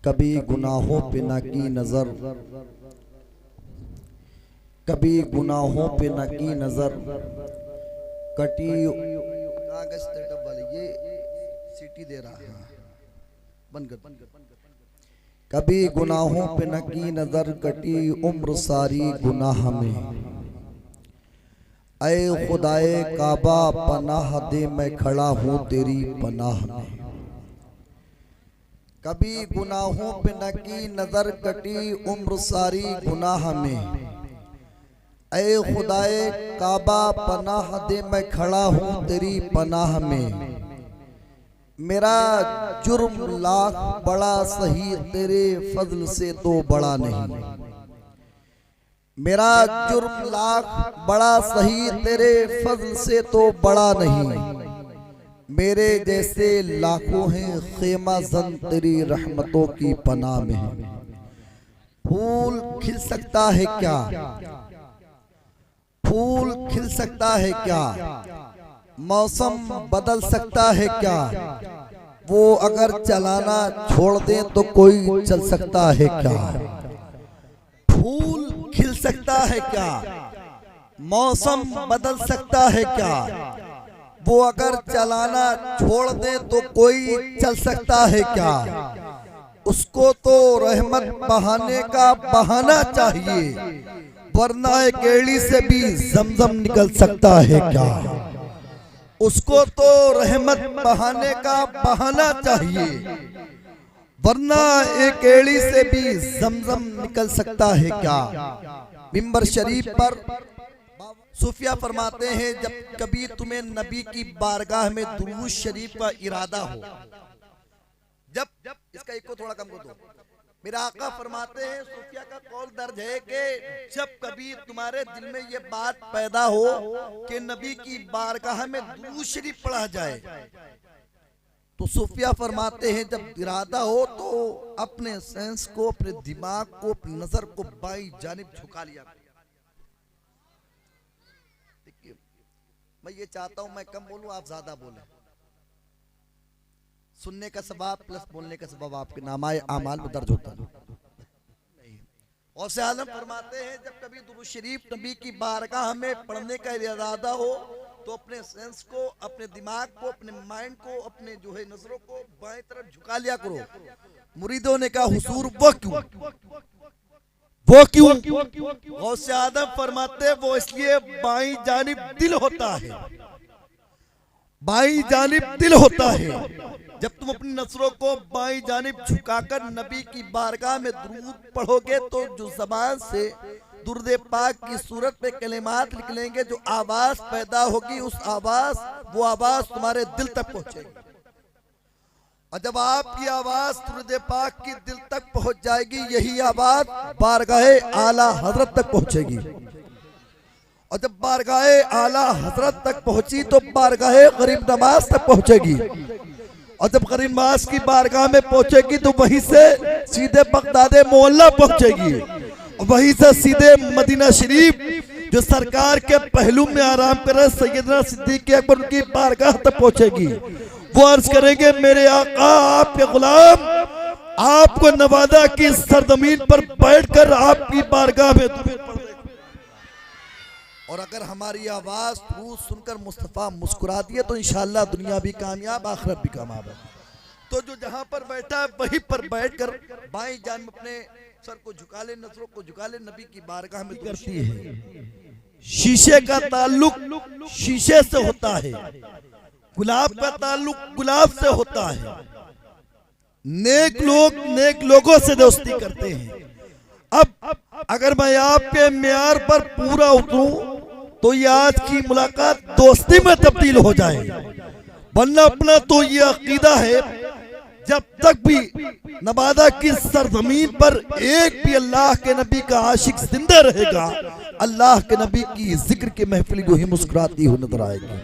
कभी गुनाहों पे न की नजर, कभी गुनाहों पे न की नजर, कटी कागज डब्बा ये सीटी दे रहा है, बंद कर। कभी गुनाहों पे न की नजर, कटी उम्र सारी गुनाह में। ऐ खुदाए काबा पनाह दे, मैं खड़ा हूँ तेरी पनाह में। कभी गुनाहों पे न की नजर, कटी उम्र सारी गुनाह में। ऐ खुदाए काबा पनाह दे, मैं खड़ा हूँ तेरी पनाह में। मेरा जुर्म लाख बड़ा सही, तेरे फजल से तो बड़ा नहीं। मेरा जुर्म लाख बड़ा सही, तेरे फजल से तो बड़ा नहीं। मेरे जैसे लाखों हैं खेमा जन, तेरी रहमतों की पनाह में है। फूल खिल सकता है क्या, फूल खिल सकता है क्या, मौसम बदल सकता है क्या। वो अगर चलाना छोड़ दे तो कोई चल सकता है क्या। फूल खिल सकता है क्या, मौसम बदल सकता है क्या। वो अगर चलाना छोड़ दे तो कोई चल सकता है क्या। उसको तो रहमत बहाने का बहाना चाहिए, वरना एक एड़ी से भी जमजम निकल सकता है क्या। उसको तो रहमत बहाने का बहाना चाहिए, वरना एक एड़ी से भी जमजम निकल सकता है क्या। मिंबर शरीफ पर सूफिया फरमाते हैं, जब कभी तुम्हें नबी की बारगाह में दुरूद शरीफ का इरादा हो, जब इसका एक को थोड़ा कम कर दो। मेरा आका फरमाते हैं, सूफिया का कौल दर्ज है कि जब कभी तुम्हारे दिल में ये बात पैदा हो कि नबी की बारगाह में दुरूद शरीफ पढ़ा जाए, तो सूफिया फरमाते हैं जब इरादा हो तो अपने सेंस को, अपने दिमाग को, अपनी नजर को बाई जानिब झुका लिया। मैं ये चाहता हूं मैं कम बोलूं, आप ज्यादा बोलें। सुनने का सवाब प्लस बोलने का सवाब आपके नामाए आमाल में दर्ज होता है। गौसे आलम फरमाते हैं, जब कभी दुरूद शरीफ नबी की बारगाह में पढ़ने का इरादा हो तो अपने सेंस को, अपने दिमाग को, अपने माइंड को, अपने जो है नजरों को बाएं तरफ झुका लिया करो। मुरीदों ने कहा हुजूर वो क्यों, वो क्यों। गौसे आदम फरमाते वो इसलिए बाईं जानिब दिल होता है, बाईं जानिब दिल होता है। जब तुम अपनी नजरों को बाईं जानिब झुकाकर नबी की बारगाह में दुरूद पढ़ोगे तो जो जबान से दुरूद पाक की सूरत में कलिमात निकलेंगे, जो आवाज पैदा होगी, उस आवाज, वो आवाज तुम्हारे दिल तक पहुंचेगी। और जब आपकी आवाज दुरूद पाक की दिल तक पहुंच जाएगी, यही आवाज बारगाहे आला हजरत तक पहुंचेगी। और जब बारगाहे आला हजरत तक पहुंची तो बारगाहे गरीब नवाज तक पहुंचेगी। और जब गरीब नवाज की बारगाह में पहुंचेगी तो वहीं से सीधे बगदादे मोहल्ला पहुंचेगी, और वहीं से सीधे मदीना शरीफ जो सरकार के पहलू में आराम कर रहे सैयदना सिद्दीक अकबर की बारगाह तक पहुंचेगी। वो अर्ज करेंगे, मेरे आका आपके गुलाम आपको नवादा की सरजमीन पर बैठकर आपकी बारगाह में दुरूद पढ़ रहे। और अगर हमारी आवाज दुरूद सुनकर मुस्तफा मुस्कुरा दिए तो इंशाअल्लाह दुनिया भी कामयाब, आखिरत भी कामयाब है। तो जो जहां पर बैठा है वहीं पर बैठकर बाईं जान अपने सर को झुका ले, नजरों को झुका ले, नबी की बारगाह में करती है। शीशे का ताल्लुक शीशे से होता है, गुलाब का ताल्लुक गुलाब से होता है। नेक लोग नेक लोगों से दोस्ती करते हैं। अब अगर मैं आपके म्यार पर पूरा उतरूं तो ये आज की मुलाकात दोस्ती में तब्दील हो जाए, वरना अपना तो ये अकीदा है, जब तक भी नवादा की सरजमीन पर एक भी अल्लाह के नबी का आशिक जिंदा रहेगा, अल्लाह के नबी की जिक्र की महफिल को ही मुस्कुराती हुई नजर आएगी।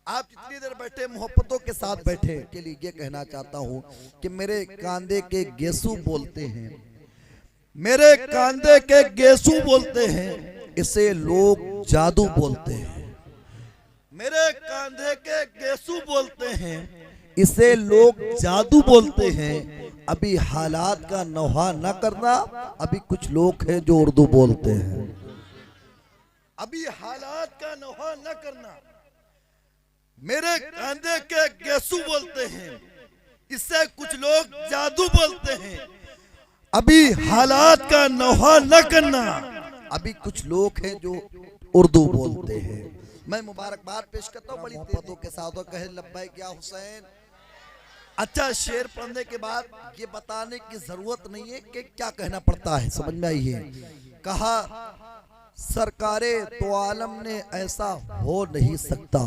आप जितनी देर बैठे मोहब्बतों के साथ बैठे के लिए ये कहना चाहता हूं कि मेरे कांधे के गेसू बोलते हैं, मेरे कांधे के गेसू बोलते हैं, इसे लोग जादू बोलते हैं। मेरे कांधे के गेसू बोलते हैं, इसे लोग जादू बोलते हैं। अभी हालात का नौहा न करना। अभी कुछ लोग हैं जो उर्दू बोलते हैं। अभी हालात का नौहा न करना। मेरे कांधे के गेसू बोलते हैं, इससे कुछ लोग जादू बोलते हैं। अभी हालात का नौहा न करना। अभी कुछ लोग हैं जो उर्दू बोलते हैं। मैं मुबारकबाद पेश करता हूँ बड़ी मोहब्बतों के साथ। और कहे लब्बैक या हुसैन। अच्छा, शेर पढ़ने के बाद ये बताने की जरूरत नहीं है कि क्या कहना पड़ता है, समझ में आई है। कहा सरकारे तो आलम ने ऐसा हो नहीं सकता।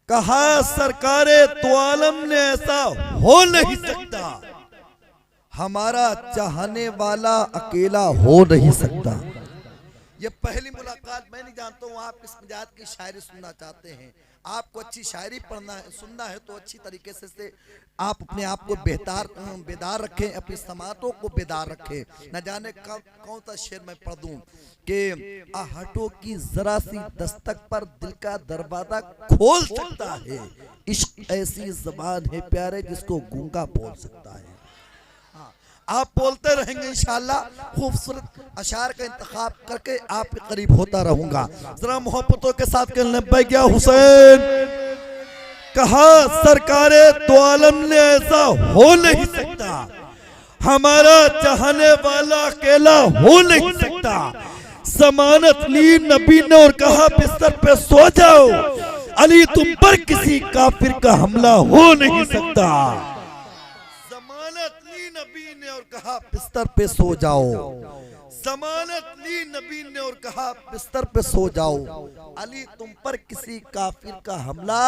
कहा सरकारे तो आलम ने ऐसा हो नहीं सकता। हमारा चाहने वाला अकेला हो नहीं सकता। ये पहली मुलाकात, मैं नहीं जानता हूँ आप किस मिजाज की शायरी सुनना चाहते हैं। आपको अच्छी शायरी पढ़ना है, सुनना है तो अच्छी तरीके से आप अपने आप को बेदार रखें, अपनी समातों को बेदार रखें। न जाने कौन सा शेर मैं पढ़ दूं कि आहटों की जरा सी दस्तक पर दिल का दरवाजा खोल सकता है। इश्क ऐसी ज़बान है प्यारे जिसको गूंगा बोल सकता है। आप बोलते रहेंगे इंशाअल्लाह। खूबसूरत अशार का इंतखाब करके आपके करीब होता रहूंगा। जरा मोहब्बतों के साथ कहने लब्बैक या हुसैन। कहा सरकारे दो आलम ने ऐसा हो नहीं सकता। हमारा चाहने वाला अकेला हो नहीं सकता। जमानत ली नबी ने और कहा बिस्तर पे सो जाओ। अली तुम पर किसी काफिर का हमला हो नहीं सकता। नबी ने और कहा बिस्तर पे सो जाओ। जमानत ली नबी ने और कहा बिस्तर पे सो जाओ। अली तुम पर किसी काफिर का हमला।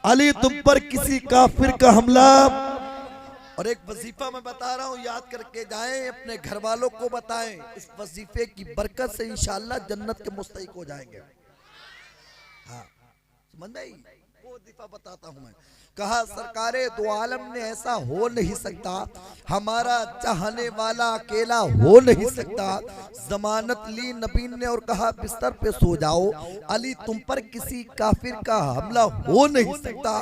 अली तुम पर किसी काफिर का हमला। और एक वजीफा मैं बता रहा हूँ, याद करके जाएं, अपने घर वालों को बताएं। इस वजीफे की बरकत से इंशाअल्लाह जन्नत के मुस्तहिक हो जाएंगे। हाँ, समझ में आई? वो वजीफा बताता हूँ मैं। कहा सरकारे दो आलम ने ऐसा हो नहीं सकता। हमारा चाहने वाला अकेला हो नहीं सकता। जमानत ली नबी ने और कहा बिस्तर पे सो जाओ। अली तुम पर किसी काफिर का हमला हो नहीं सकता।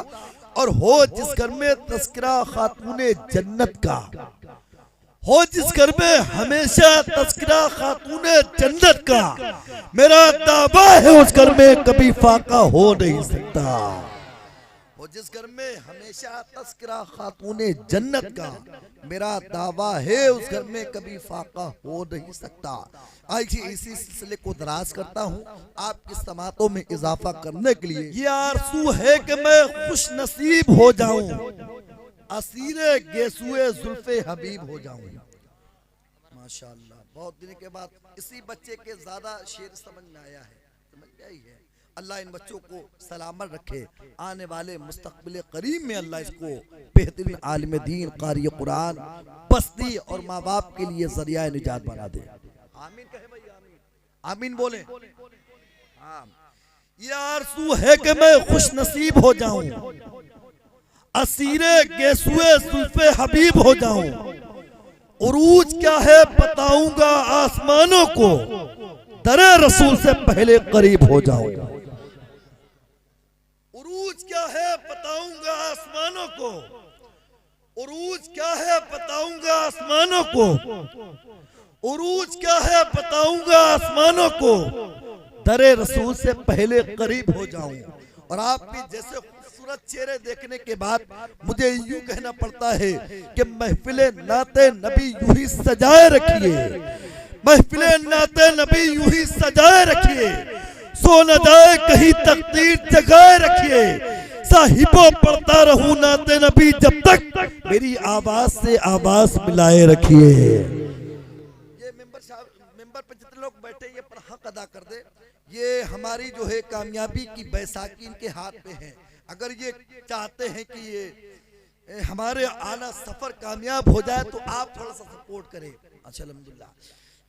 और हो जिस घर में तस्करा खातूने जन्नत का, हो जिस घर में हमेशा तस्करा खातूने जन्नत का, मेरा दावा है उस घर में कभी फाका हो नहीं सकता। जिस घर में हमेशा तस्करा खातूने जन्नत का, मेरा दावा है उस घर में कभी फाका हो नहीं सकता। आइए इसी सिलसिले को दराज करता हूँ आपकी समातों में इजाफा करने के लिए। ये आरज़ू है कि मैं खुश नसीब हो जाऊं, असीरे गेसुए जुल्फे हबीब हो जाऊं। माशाअल्लाह, बहुत दिन के बाद इसी बच्चे के ज्यादा शेर समझ में आया है। समझ में आई है। अल्लाह इन बच्चों को सलामत रखे। आने वाले मुस्तकबिल करीब में अल्लाह इसको बेहतरीन आलिम दीन, कारी कुरान, बस्ती और माँ बाप के लिए जरिया निजात बना दे। आमीन कहे भाई, आमीन। आमीन बोले। हाँ, ये आरज़ू है कि मैं खुश नसीब हो जाऊं, असीरे गेसुए जुल्फे हबीब हो जाऊं। उरूज क्या है बताऊंगा आसमानों को, दरे रसूल से पहले करीब हो जाऊं। उरूज क्या है बताऊंगा आसमानों को, उरूज क्या है बताऊंगा आसमानों को, उरूज क्या है बताऊंगा आसमानों को, दरे रसूल से पहले करीब हो जाऊं। और आप भी जैसे खूबसूरत चेहरे देखने के बाद मुझे यूं कहना पड़ता है कि महफिले नाते नबी यूं ही सजाए रखिए, महफिले नाते नबी यूं ही सजाए रखिए। सो न जाए कहीं तकदीर जगाए रखिए। साहिबों पढ़ता रहूं नाते नबी जब तक, मेरी आवाज से आवाज मिलाए रखिए। ये मेंबर पे जितने लोग बैठे ये पर हक अदा कर दे। ये हमारी जो है कामयाबी की बैसाखी इनके हाथ पे है। अगर ये चाहते हैं कि ये हमारे आला सफर कामयाब हो जाए तो आप थोड़ा सा सपोर्ट करें। अच्छा, अल्हम्दुलिल्लाह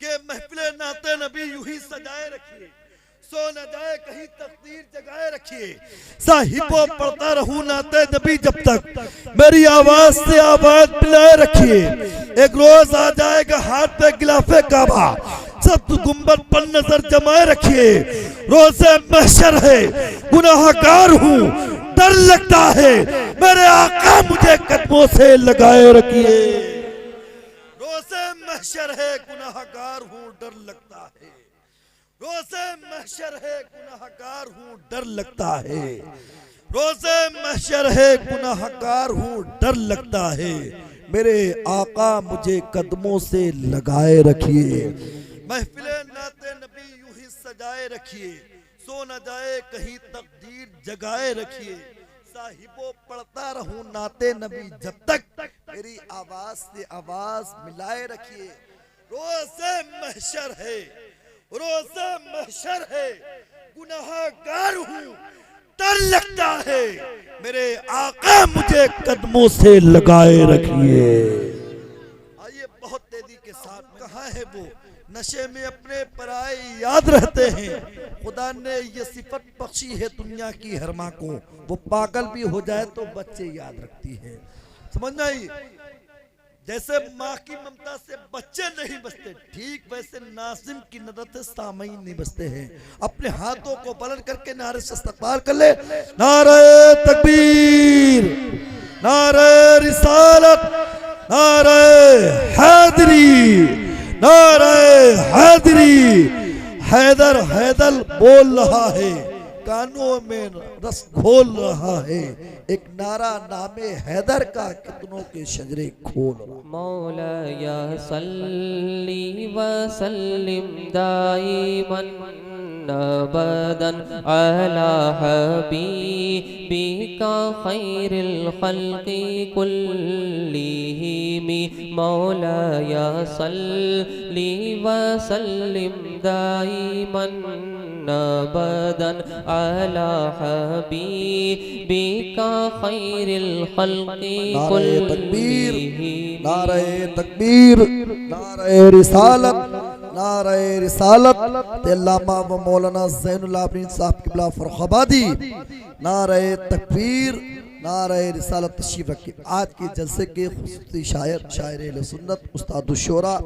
के महफिले नाते नबी यूं ही सजाए रखिए। सो न जाए कहीं तकदीर जगाए रखिए। साहिबों पढ़ता रहूं नाते नबी जब तक, मेरी आवाज से आवाज मिलाए रखिए। एक रोज आ जाएगा हाथ पे गिलाफे काबा, सब गुंबद पर नजर जमाए रखिए। रोज़े महशर है, गुनाहगार हूँ, डर लगता है, मेरे आका मुझे कदमों से लगाए रखिए। रोज़े महशर है गुनाहगार हूँ डर लगता है, रोज़े महशर है गुनाहगार हूँ डर लगता है, रोज़े महशर है गुनाहगार हूँ डर लगता है। मेरे आका मुझे कदमों से लगाए रखिए। महफिले नाते नबी यूं ही सजाए रखिए, सो न जाए कहीं तकदीर जगाए रखिए। साहिबो पढ़ता रहूं नाते नबी जब तक, मेरी आवाज से आवाज मिलाए रखिए। रोज़े महशर है, रोज़े महशर है गुनाहगार हूँ डर लगता है, मेरे आका मुझे कदमों से लगाए रखिए। आइए बहुत तेजी के साथ, कहाँ है वो नशे में अपने पराए याद रहते हैं। खुदा ने ये सिफत बख्शी है दुनिया की हर माँ को, वो पागल भी हो जाए तो बच्चे याद रखती है। समझ आई? जैसे माँ की ममता से बच्चे नहीं बचते, ठीक वैसे नाज़िम की नज़र से सामईन नहीं बचते हैं। अपने हाथों को बुलंद करके नारे से इस्तग़फ़ार कर ले। नारे तकबीर, नारे रिसालत, नारे हैदरी, नारे हैदरी। हैदर हैदर बोल रहा है, कानों में रस घोल रहा है। एक नारा नामे हैदर का कितनों के शजरे खोल रहा। मौला या सल्ली व सल्लिम दाइमन अबदन अला हबीबिका खैरिल खल्क़ि कुल्लिहिम। मौला या सल्ली व सल्लिम दाइमन अबदन अला हबीबिका खैरिल खल्क़ि कुल्लिहिम। नारे तकबीर, नारे रिसालत, नारे रिसालत। अल्लामा व मौलाना ज़ैनुल आबिदीन साहब क़िबला फर्रुखाबादी। नारे तकबीर, नारे रिसालत तशरीफ रखिए। आज के जलसे के खुसूसी शायर, शायर अहले सुन्नत, उस्ताद शुरा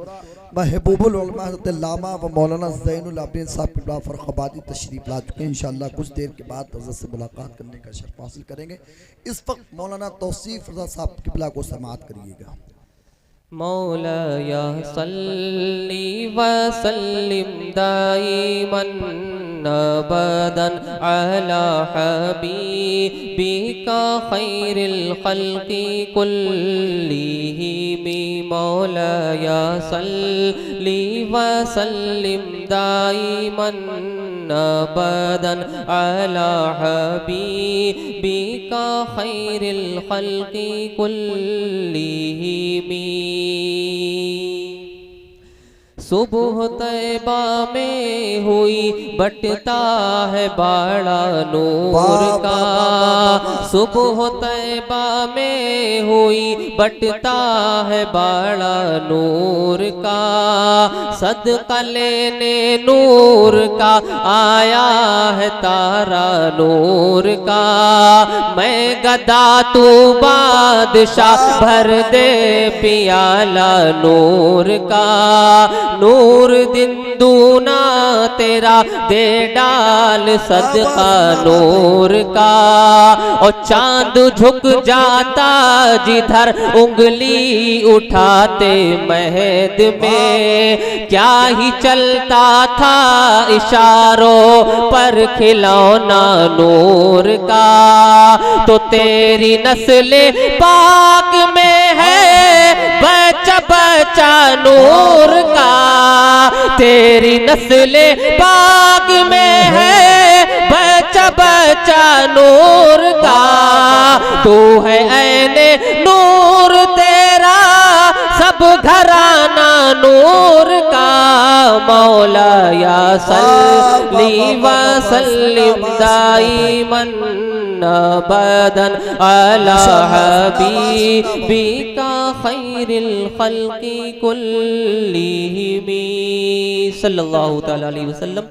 महबूबुल उलमा अल्लामा व मौलाना ज़ैनुल आबिदीन साहब क़िबला फर्रुखाबादी तशरीफ ला चुके हैं। इंशाअल्लाह कुछ देर के बाद हज़रत से मुलाकात करने का शर्फ हासिल करेंगे। इस वक्त मौलाना तौसीफ रज़ा साहब क़िबला को समाअत करिएगा। मौला या सल्ली व सल्लिम दाइमन अबदन अला हबीबिका खैरिल खल्क़ि कुल्लिहिम। मौला या सल्ली व सल्लिम दाइमन अबदन अला हबीबिका खैरिल खल्क़ि कुल्लिहिम। सुबह तैबा में हुई बटता है बड़ा नूर का। सुबह तैबा में हुई बटता है बड़ा नूर का। सदका लेने नूर का आया है तारा नूर का। मैं गदा तू बादशाह भर दे पियाला नूर का। नूर दिन दूना तेरा दे डाल सदका नूर का। और चांद झुक जाता जिधर उंगली उठाते महद में। क्या ही चलता था इशारों पर खिलौना नूर का। तो तेरी नस्ले पाक में है बच्चा बच्चा नूर का। तेरी नस्ले पाक में है बच्चा बच्चा नूर का। तू है ऐने नूर तेरा सब घराना नूर का। मौला या सल्ली व सल्लिम दाइमन अबदन अला हबीबिका खैरिल खल्क़ि कुल्लिहिम। सल्लल्लाहु तआला अलैहि वसल्लम।